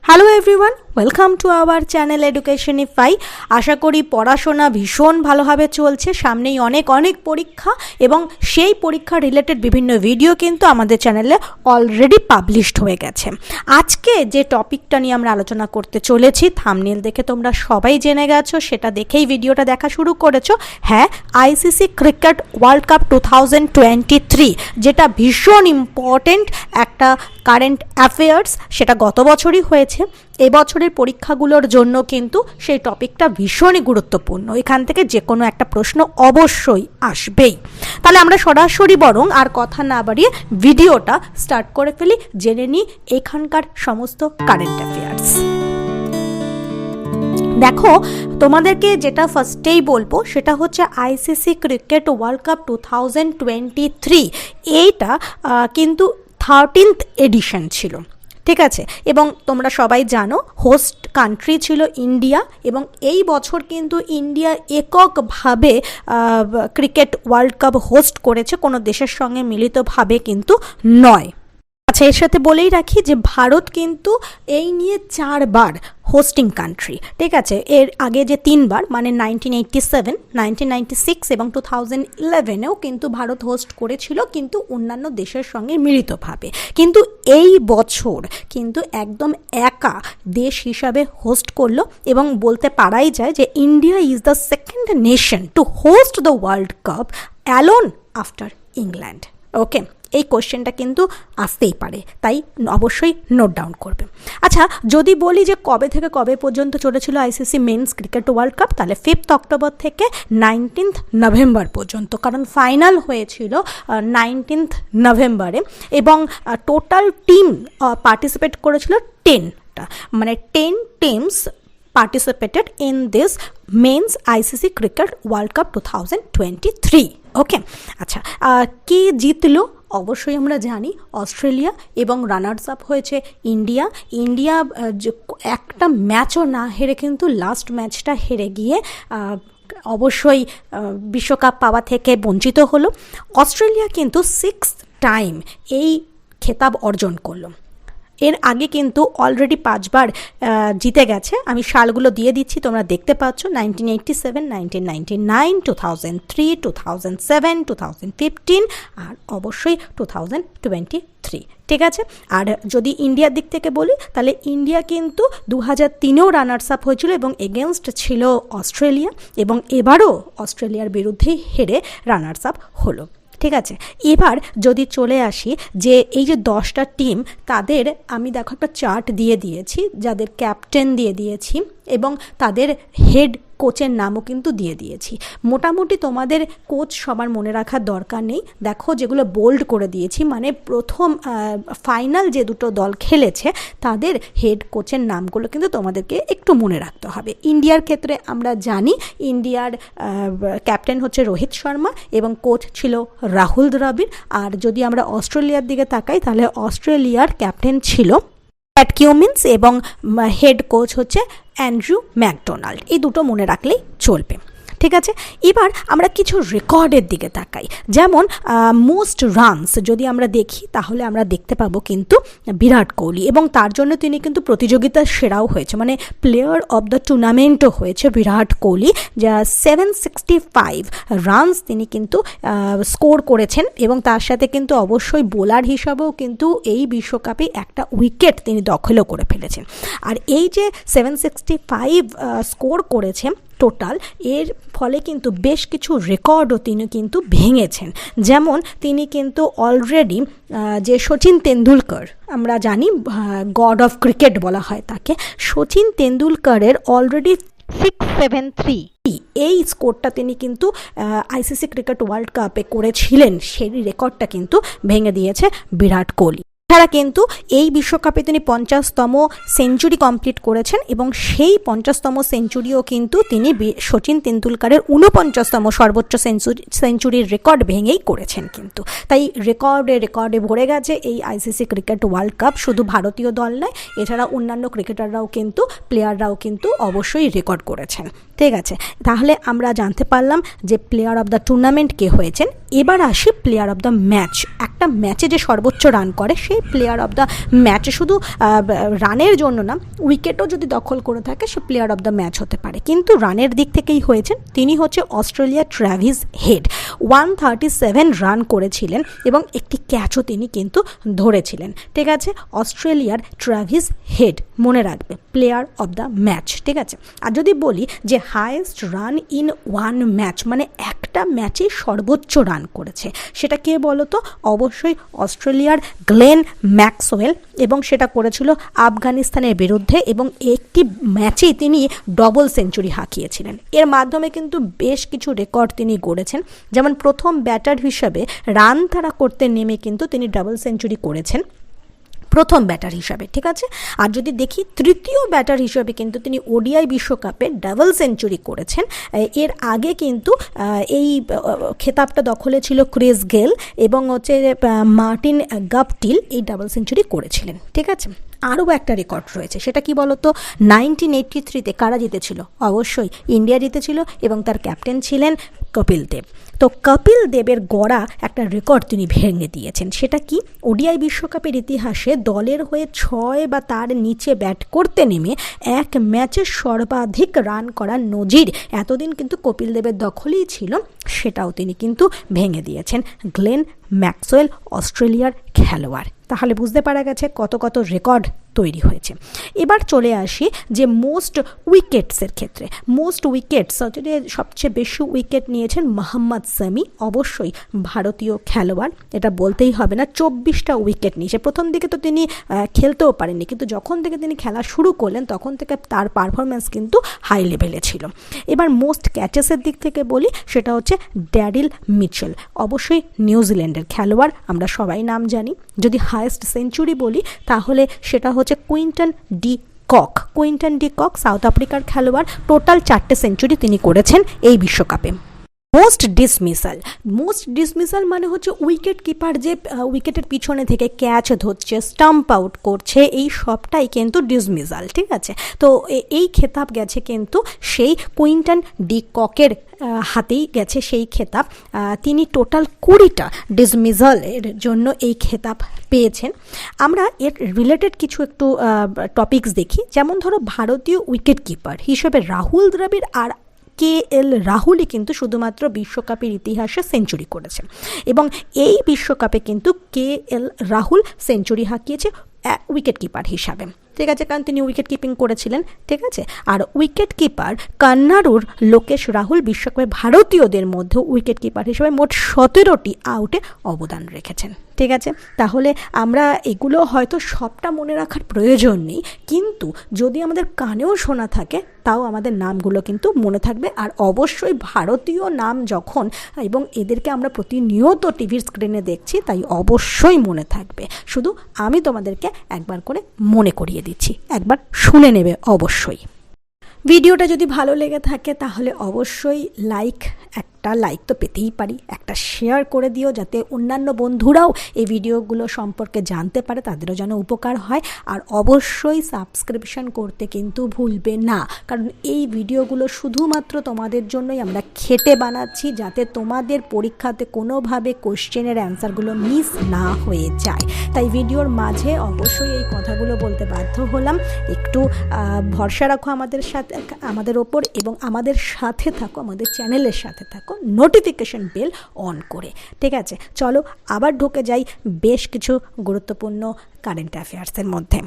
Hello everyone, welcome to our channel Educationify. আশা করি পড়াশোনা ভীষণ ভালোভাবে চলছে। সামনেই অনেক পরীক্ষা এবং সেই পরীক্ষা রিলেটেড বিভিন্ন ভিডিও কিন্তু আমাদের চ্যানেলে অলরেডি পাবলিশড হয়ে গেছে। আজকে যে টপিকটা নিয়ে আমরা আলোচনা করতে চলেছি, থাম্বনেল দেখে তোমরা সবাই জেনে গেছো, সেটা দেখেই ভিডিওটা দেখা শুরু করেছো। হ্যাঁ, আইসিসি ক্রিকেট ওয়ার্ল্ড কাপ 2023, যেটা ভীষণ ইম্পর্টেন্ট একটা কারেন্ট অ্যাফেয়ার্স, সেটা গত বছরই হয়েছে। এবছরের পরীক্ষাগুলোর জন্য কিন্তু সেই টপিকটা ভীষণই গুরুত্বপূর্ণ। এখান থেকে যে কোনো একটা প্রশ্ন অবশ্যই আসবেই। তাহলে আমরা সরাসরি বরং আর কথা না বাড়িয়ে ভিডিওটা স্টার্ট করে ফেলি, জেনে নিই এখানকার সমস্ত কারেন্ট অ্যাফেয়ার্স। দেখো, তোমাদেরকে যেটা ফার্স্টেই বলবো সেটা হচ্ছে আইসিসি ক্রিকেট ওয়ার্ল্ড কাপ 2023, এইটা কিন্তু 13th এডিশন ছিল, ঠিক আছে। এবং তোমরা সবাই জানো হোস্ট কান্ট্রি ছিল ইন্ডিয়া, এবং এই বছর কিন্তু ইন্ডিয়া এককভাবে ক্রিকেট ওয়ার্ল্ড কাপ হোস্ট করেছে, কোনো দেশের সঙ্গে মিলিতভাবে কিন্তু নয়। আচ্ছা, এর সাথে বলেই রাখি যে ভারত কিন্তু এই নিয়ে 4বার হোস্টিং কান্ট্রি, ঠিক আছে। এর আগে যে 3বার, মানে 1987, 1996 এবং 2011-এও কিন্তু ভারত হোস্ট করেছিল, কিন্তু অন্যান্য দেশের সঙ্গে মিলিতভাবে। কিন্তু এই বছর কিন্তু একদম একা দেশ হিসাবে হোস্ট করলো, এবং বলতে পারাই যায় যে India is the second nation to host the world cup alone after England. Okay, এই কোশ্চেনটা কিন্তু আসতেই পারে, তাই অবশ্যই নোট ডাউন করবে। আচ্ছা, যদি বলি যে কবে থেকে কবে পর্যন্ত চলেছিল ICC men's cricket world cup, তাহলে 5th অক্টোবর থেকে 19th নভেম্বর পর্যন্ত, কারণ ফাইনাল হয়েছিল 19th নভেম্বরে, এবং টোটাল টিম পার্টিসিপেট করেছিল 10টা, মানে 10 teams participated in this men's ICC Cricket World Cup 2023. ওকে, আচ্ছা, কে জিতলো? অবশ্যই আমরা জানি অস্ট্রেলিয়া, এবং রানার্স আপ হয়েছে ইন্ডিয়া। ইন্ডিয়া একটা ম্যাচও না হেরে কিন্তু লাস্ট ম্যাচটা হেরে গিয়ে অবশ্যই বিশ্বকাপ পাওয়া থেকে বঞ্চিত হলো। অস্ট্রেলিয়া কিন্তু 6th টাইম এই খেতাব অর্জন করলো। এর আগে কিন্তু অলরেডি 5বার জিতে গেছে। আমি সালগুলো দিয়ে দিচ্ছি, তোমরা দেখতে পাচ্ছ, 1987, 1999, 2003, 2007, 2015 আর অবশ্যই 2023, ঠিক আছে। আর যদি ইন্ডিয়ার দিক থেকে বলি, তাহলে ইন্ডিয়া কিন্তু 2003-এও রানার্স আপ হয়েছিল এবং এগেনস্ট ছিল অস্ট্রেলিয়া, এবং এবারও অস্ট্রেলিয়ার বিরুদ্ধেই হেরে রানার্স আপ হলো, ঠিক আছে। এবার যদি চলে আসি যে এই যে 10টা টিম, তাদের আমি দেখো একটা চার্ট দিয়ে দিয়েছি, যাদের ক্যাপ্টেন দিয়ে দিয়েছি এবং তাদের হেড কোচের নামও কিন্তু দিয়ে দিয়েছি। মোটামুটি তোমাদের কোচ সবার মনে রাখার দরকার নেই। দেখো, যেগুলো বোল্ড করে দিয়েছি, মানে প্রথম ফাইনাল যে দুটো দল খেলেছে তাদের হেড কোচের নামগুলো কিন্তু তোমাদেরকে একটু মনে রাখতে হবে। ইন্ডিয়ার ক্ষেত্রে আমরা জানি ইন্ডিয়ার ক্যাপ্টেন হচ্ছে রোহিত শর্মা এবং কোচ ছিল রাহুল দ্রাবিড়। আর যদি আমরা অস্ট্রেলিয়ার দিকে তাকাই, তাহলে অস্ট্রেলিয়ার ক্যাপ্টেন ছিল প্যাট কিউমিন্স এবং হেড কোচ হচ্ছে অ্যান্ড্রু ম্যাকডোনাল্ড। এই দুটো মনে রাখলেই চলবে, ঠিক আছে। এবার আমরা কিছু রেকর্ডের দিকে তাকাই, যেমন মোস্ট রানস যদি আমরা দেখি, তাহলে আমরা দেখতে পাবো কিন্তু বিরাট কোহলি, এবং তার জন্য তিনি কিন্তু প্রতিযোগিতার সেরাও হয়েছে, মানে প্লেয়ার অফ দ্য টুর্নামেন্টও হয়েছে বিরাট কোহলি, যা 765 রানস তিনি কিন্তু স্কোর করেছেন, এবং তার সাথে কিন্তু অবশ্যই বোলার হিসাবেও কিন্তু এই বিশ্বকাপে একটা উইকেট তিনি দখলও করে ফেলেছেন। আর এই যে 765 স্কোর করেছেন টোটাল, এর ফলে কিন্তু বেশ কিছু রেকর্ডও তিনি কিন্তু ভেঙেছেন। যেমন তিনি কিন্তু অলরেডি যে সচিন তেন্ডুলকর, আমরা জানি গড অফ ক্রিকেট বলা হয় তাকে, সচিন তেন্ডুলকরের অলরেডি 673 এই স্কোরটা তিনি কিন্তু আইসিসি ক্রিকেট ওয়ার্ল্ড কাপে করেছিলেন, সেই রেকর্ডটা কিন্তু ভেঙে দিয়েছে বিরাট কোহলি। এছাড়া কিন্তু এই বিশ্বকাপে তিনি 50তম সেঞ্চুরি কমপ্লিট করেছেন, এবং সেই 50তম সেঞ্চুরিও কিন্তু তিনি সচিন তেন্ডুলকরের 49তম সর্বোচ্চ সেঞ্চুরির রেকর্ড ভেঙেই করেছেন কিন্তু। তাই রেকর্ডে ভরে গেছে এই আইসিসি ক্রিকেট ওয়ার্ল্ড কাপ। শুধু ভারতীয় দল নয়, এছাড়া অন্যান্য ক্রিকেটাররাও কিন্তু, প্লেয়াররাও কিন্তু অবশ্যই রেকর্ড করেছেন, ঠিক আছে। তাহলে আমরা জানতে পারলাম যে প্লেয়ার অফ দ্য টুর্নামেন্ট কে হয়েছেন। এবার আসি প্লেয়ার অফ দ্য ম্যাচ। একটা ম্যাচে যে সর্বোচ্চ রান করে সেই প্লেয়ার অফ দ্য ম্যাচে শুধু রানের জন্য না, উইকেটও যদি দখল করে থাকে সে প্লেয়ার অফ দ্য ম্যাচ হতে পারে, কিন্তু রানের দিক থেকেই হয়েছেন। তিনি হচ্ছে অস্ট্রেলিয়ার ট্র্যাভিস হেড। 137 রান করেছিলেন এবং একটি ক্যাচও তিনি কিন্তু ধরেছিলেন। ঠিক আছে, অস্ট্রেলিয়ার ট্র্যাভিস হেড, মনে রাখবে, প্লেয়ার অফ দ্য ম্যাচ। ঠিক আছে, আর যদি বলি যে highest run in one match, মানে একটা ম্যাচেই সর্বোচ্চ রান করেছে, সেটা কে বলো তো? অবশ্যই অস্ট্রেলিয়ার গ্লেন ম্যাক্সওয়েল, এবং সেটা করেছিল আফগানিস্তানের বিরুদ্ধে, এবং একটি ম্যাচেই তিনি ডবল সেঞ্চুরি হাঁকিয়েছিলেন। এর মাধ্যমে কিন্তু বেশ কিছু রেকর্ড তিনি গড়েছেন, যেমন প্রথম ব্যাটার হিসাবে রান তাড়া করতে নেমে কিন্তু তিনি ডাবল সেঞ্চুরি করেছেন প্রথম ব্যাটার হিসাবে। ঠিক আছে, আর যদি দেখি তৃতীয় ব্যাটার হিসাবে কিন্তু তিনি ওডিআই বিশ্বকাপে ডাবল সেঞ্চুরি করেছেন। এর আগে কিন্তু এই খেতাবটা দখলে ছিল ক্রিস গেল এবং হচ্ছে মার্টিন গাপটিল এই ডাবল সেঞ্চুরি করেছিলেন। ঠিক আছে, আরও একটা রেকর্ড রয়েছে, সেটা কি বলতো? 1983-তে কারা জিতেছিল? অবশ্যই ইন্ডিয়া জিতেছিল, এবং তার ক্যাপ্টেন ছিলেন কপিল দেব। তো কপিল দেবের গড়া একটা রেকর্ড তিনি ভেঙে দিয়েছেন। সেটা কি? ওডিআই বিশ্বকাপের ইতিহাসে দলের হয়ে 6 বা তার নিচে ব্যাট করতে নেমে এক ম্যাচে সর্বাধিক রান করার নজির এতদিন কিন্তু কপিল দেবের দখলেই ছিল, সেটাও তিনি কিন্তু ভেঙে দিয়েছেন। গ্লেন ম্যাক্সওয়েল অস্ট্রেলিয়ার খেলোয়াড়। তাহলে বুঝতে পারা গেছে কত কত রেকর্ড তৈরি হয়েছে। এবার চলে আসি যে মোস্ট উইকেটসের ক্ষেত্রে। মোস্ট উইকেটস, সবচেয়ে বেশি উইকেট নিয়েছেন মোহাম্মদ সামি, অবশ্যই ভারতীয় খেলোয়াড়, এটা বলতেই হবে না। 24টা উইকেট নিয়েছে। প্রথম দিকে তো তিনি খেলতেও পারেননি, কিন্তু যখন থেকে তিনি খেলা শুরু করলেন তখন থেকে তার পারফরমেন্স কিন্তু হাই লেভেলে ছিল। এবার মোস্ট ক্যাচেসের দিক থেকে বলি, সেটা হচ্ছে ড্যারিল মিচেল, অবশ্যই নিউজিল্যান্ডের খেলোয়াড়, আমরা সবাই নাম জানি। যদি হায়েস্ট সেঞ্চুরি বলি তাহলে সেটা হচ্ছে Quinton de Kock. Quinton de Kock south আফ্রিকার খেলোয়াড়, টোটাল 4টে সেঞ্চুরি তিনি করেছেন এই বিশ্বকাপে। মোস্ট ডিসমিসাল মানে হচ্ছে উইকেট কিপার যে উইকেটের পিছনে থেকে ক্যাচ ধরছে, স্টাম্প আউট করছে, এই সবটাই কিন্তু ডিসমিসাল। ঠিক আছে, তো এই খেতাব গেছে কিন্তু সেই কুইন্টন ডি ককের হাতেই গেছে সেই খেতাব। তিনি টোটাল 20টা ডিসমিসালের জন্য এই খেতাব পেয়েছেন। আমরা এর রিলেটেড কিছু একটু টপিকস দেখি, যেমন ধরো ভারতীয় উইকেট কিপার হিসেবে রাহুল দ্রাবিড় আর KL রাহুলই কিন্তু শুধুমাত্র বিশ্বকাপের ইতিহাসে সেঞ্চুরি করেছে, এবং এই বিশ্বকাপে কিন্তু KL রাহুল সেঞ্চুরি হাঁকিয়েছে উইকেট কিপার হিসাবে। ঠিক আছে, কারণ তিনি উইকেট কিপিং করেছিলেন। ঠিক আছে, আর উইকেট কিপার কান্নাড়ুর লোকেশ রাহুল বিশ্বকাপে ভারতীয়দের মধ্যে উইকেট কিপার হিসেবে মোট 17টি আউটে অবদান রেখেছেন। ঠিক আছে, তাহলে আমরা এগুলো হয়তো সবটা মনে রাখার প্রয়োজন নেই, কিন্তু যদি আমাদের কানেও শোনা থাকে তাও আমাদের নামগুলো কিন্তু মনে থাকবে। আর অবশ্যই ভারতীয় নাম যখন, এবং এদেরকে আমরা প্রতিনিয়ত টিভির স্ক্রিনে দেখছি, তাই অবশ্যই মনে থাকবে। শুধু আমি তোমাদেরকে একবার করে মনে করিয়ে দিচ্ছি, একবার শুনে নেবে অবশ্যই। ভিডিওটা যদি ভালো লেগে থাকে তাহলে অবশ্যই একটা লাইক তো পেতেই পারি, একটা শেয়ার করে দিও, যাতে অন্যান্য বন্ধুরাও এই ভিডিওগুলো সম্পর্কে জানতে পারে, তাদেরও যেন উপকার হয়। আর অবশ্যই সাবস্ক্রিপশন করতে কিন্তু ভুলবে না, কারণ এই ভিডিওগুলো শুধুমাত্র তোমাদের জন্যই আমরা খেটে বানাচ্ছি, যাতে তোমাদের পরীক্ষাতে কোনোভাবে কোশ্চেনের অ্যান্সারগুলো মিস না হয়ে যায়। তাই ভিডিওর মাঝে অবশ্যই এই কথাগুলো বলতে বাধ্য হলাম। একটু ভরসা রাখো আমাদের ওপর, এবং আমাদের সাথে থাকো, আমাদের চ্যানেলের সাথে থাকো, নোটিফিকেশন বেল অন করে। ঠিক আছে, চলো আবার ঢুকে যাই বেশ কিছু গুরুত্বপূর্ণ কারেন্ট অ্যাফেয়ার্সের মধ্যে।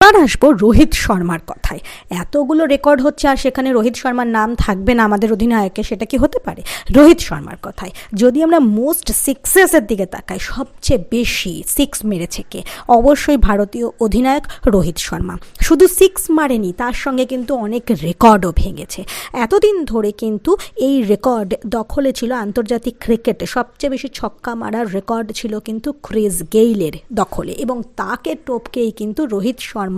এবার আসবো রোহিত শর্মার কথায়। এতগুলো রেকর্ড হচ্ছে আর সেখানে রোহিত শর্মার নাম থাকবে না আমাদের অধিনায়কে, সেটা কি হতে পারে? রোহিত শর্মার কথায় যদি আমরা মোস্ট সিক্সেসের দিকে তাকাই, সবচেয়ে বেশি সিক্স মেরেছে কে? অবশ্যই ভারতীয় অধিনায়ক রোহিত শর্মা। শুধু সিক্স মারেনি, তার সঙ্গে কিন্তু অনেক রেকর্ডও ভেঙেছে। এতদিন ধরে কিন্তু এই রেকর্ড দখলে ছিল আন্তর্জাতিক ক্রিকেটে, সবচেয়ে বেশি ছক্কা মারার রেকর্ড ছিল কিন্তু ক্রিস গেইলের দখলে, এবং তাকে টপকেই কিন্তু রোহিত শর্মা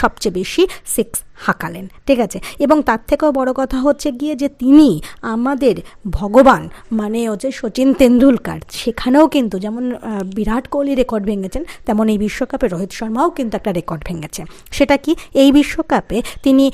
সবচেয়ে বেশি সিক্স হাঁকালেন, ঠিক আছে। এবং তার থেকেও বড় কথা হচ্ছে গিয়ে যে তিনি আমাদের ভগবান মানে হচ্ছে সচিন তেন্ডুলকার, সেখানেও কিন্তু যেমন বিরাট কোহলি রেকর্ড ভেঙেছেন, তেমন এই বিশ্বকাপে রোহিত শর্মাও কিন্তু একটা রেকর্ড ভেঙেছে। সেটা কি, এই বিশ্বকাপে তিনি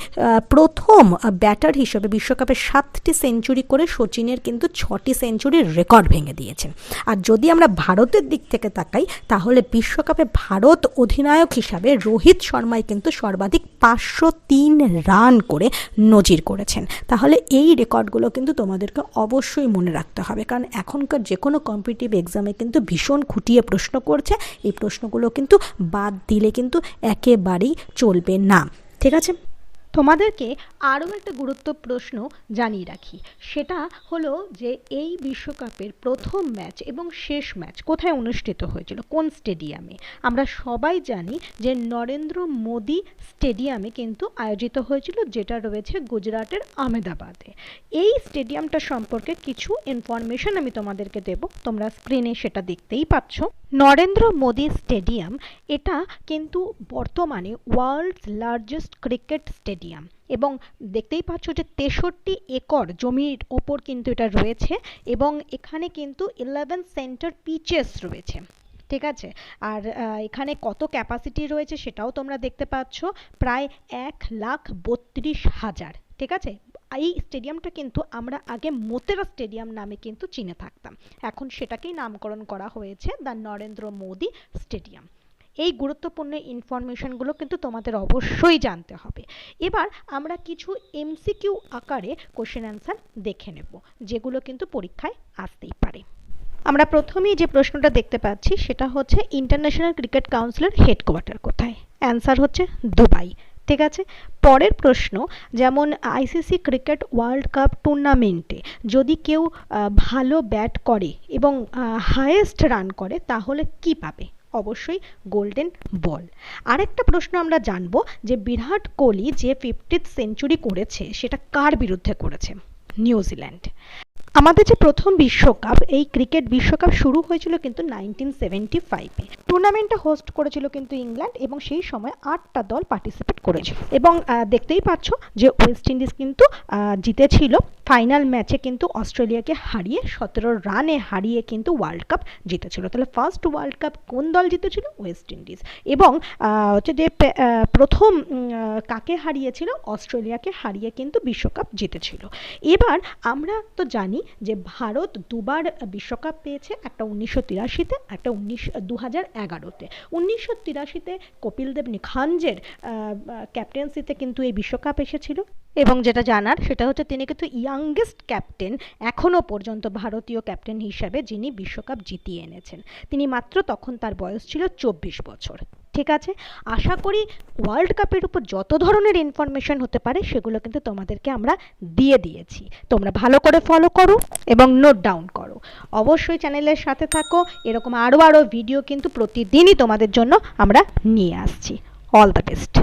প্রথম ব্যাটার হিসেবে বিশ্বকাপে 7টি সেঞ্চুরি করে সচিনের কিন্তু 6টি সেঞ্চুরির রেকর্ড ভেঙে দিয়েছেন। আর যদি আমরা ভারতের দিক থেকে তাকাই তাহলে বিশ্বকাপে ভারত অধিনায়ক হিসাবে রোহিত শর্মাই কিন্তু সর্বাধিক 503 রান করে নজির করেছেন। তাহলে এই রেকর্ডগুলো কিন্তু তোমাদেরকে অবশ্যই মনে রাখতে হবে, কারণ এখনকার যে কোনো কম্পিটিটিভ এক্সামে কিন্তু ভীষণ খুঁটিয়ে প্রশ্ন করছে। এই প্রশ্নগুলো কিন্তু বাদ দিলে কিন্তু একেবারেই চলবে না, ঠিক আছে। তোমাদেরকে আরও একটা গুরুত্ব প্রশ্ন জানিয়ে রাখি, সেটা হলো যে এই বিশ্বকাপের প্রথম ম্যাচ এবং শেষ ম্যাচ কোথায় অনুষ্ঠিত হয়েছিল, কোন স্টেডিয়ামে। আমরা সবাই জানি যে নরেন্দ্র মোদী স্টেডিয়ামে কিন্তু আয়োজিত হয়েছিল, যেটা রয়েছে গুজরাটের আহমেদাবাদে। এই স্টেডিয়ামটা সম্পর্কে কিছু ইনফরমেশন আমি তোমাদেরকে দেব, তোমরা স্ক্রিনে সেটা দেখতেই পাচ্ছ। নরেন্দ্র মোদী স্টেডিয়াম এটা কিন্তু বর্তমানে ওয়ার্ল্ডস লার্জেস্ট ক্রিকেট স্টেডিয়াম, এবং দেখতেই পাচ্ছ যে 63 একর জমির ওপর কিন্তু এটা রয়েছে, এবং এখানে কিন্তু 11 সেন্টার পিচেস রয়েছে, ঠিক আছে। আর এখানে কত ক্যাপাসিটি রয়েছে সেটাও তোমরা দেখতে পাচ্ছ, প্রায় 1,32,000, ঠিক আছে। এই স্টেডিয়ামটা কিন্তু আমরা আগে মোতেরা স্টেডিয়াম নামে কিন্তু চিনে থাকতাম, এখন সেটাকেই নামকরণ করা হয়েছে দ্য নরেন্দ্র মোদী স্টেডিয়াম। এই গুরুত্বপূর্ণ ইনফরমেশনগুলো কিন্তু তোমাদের অবশ্যই জানতে হবে। এবার আমরা কিছু এমসিকিউ আকারে কোশ্চেন অ্যান্সার দেখে নেব, যেগুলো কিন্তু পরীক্ষায় আসতেই পারে। আমরা প্রথমেই যে প্রশ্নটা দেখতে পাচ্ছি সেটা হচ্ছে ইন্টারন্যাশনাল ক্রিকেট কাউন্সিলের হেডকোয়ার্টার কোথায়, অ্যান্সার হচ্ছে দুবাই, ঠিক আছে। পরের প্রশ্ন, যেমন আইসিসি ক্রিকেট ওয়ার্ল্ড কাপ টুর্নামেন্টে যদি কেউ ভালো ব্যাট করে এবং হাইয়েস্ট রান করে তাহলে কি পাবে, অবশ্যই গোল্ডেন বল। আরেকটা প্রশ্ন আমরা জানবো যে বিরাট কোহলি যে 50th সেঞ্চুরি করেছে সেটা কার বিরুদ্ধে করেছে, নিউজিল্যান্ড। আমাদের যে প্রথম বিশ্বকাপ, এই ক্রিকেট বিশ্বকাপ শুরু হয়েছিল কিন্তু 1975-এ। টুর্নামেন্টটা হোস্ট করেছিল কিন্তু ইংল্যান্ড, এবং সেই সময় 8টা দল পার্টিসিপেট করেছিল, এবং দেখতেই পাচ্ছ যে ওয়েস্ট ইন্ডিজ কিন্তু জিতেছিল। ফাইনাল ম্যাচে কিন্তু অস্ট্রেলিয়াকে হারিয়ে 17 রানে হারিয়ে কিন্তু ওয়ার্ল্ড কাপ জিতেছিল। তাহলে ফার্স্ট ওয়ার্ল্ড কাপ কোন দল জিতেছিল, ওয়েস্ট ইন্ডিজ। এবং হচ্ছে যে প্রথম কাকে হারিয়েছিল, অস্ট্রেলিয়াকে হারিয়ে কিন্তু বিশ্বকাপ জিতেছিল। এবার আমরা তো জানি যে ভারত দুবার বিশ্বকাপ পেয়েছে, একটা 1983-তে, একটা 2011-তে। 1983-তে কপিল দেব নিখাঞ্জের ক্যাপ্টেন্সিতে কিন্তু এই বিশ্বকাপ এসেছিল, এবং যেটা জানার সেটা হচ্ছে তিনি কিন্তু ইয়াংগেস্ট ক্যাপ্টেন এখনও পর্যন্ত ভারতীয় ক্যাপ্টেন হিসাবে যিনি বিশ্বকাপ জিতিয়ে এনেছেন। তিনি মাত্র তখন তার বয়স ছিল 24 বছর, ঠিক আছে। আশা করি ওয়ার্ল্ড কাপের উপর যত ধরনের ইনফরমেশন হতে পারে সেগুলো কিন্তু তোমাদেরকে আমরা দিয়ে দিয়েছি। তোমরা ভালো করে ফলো করো এবং নোট ডাউন করো। অবশ্যই চ্যানেলের সাথে থাকো, এরকম আরও ভিডিও কিন্তু প্রতিদিনই তোমাদের জন্য আমরা নিয়ে আসছি। All the best.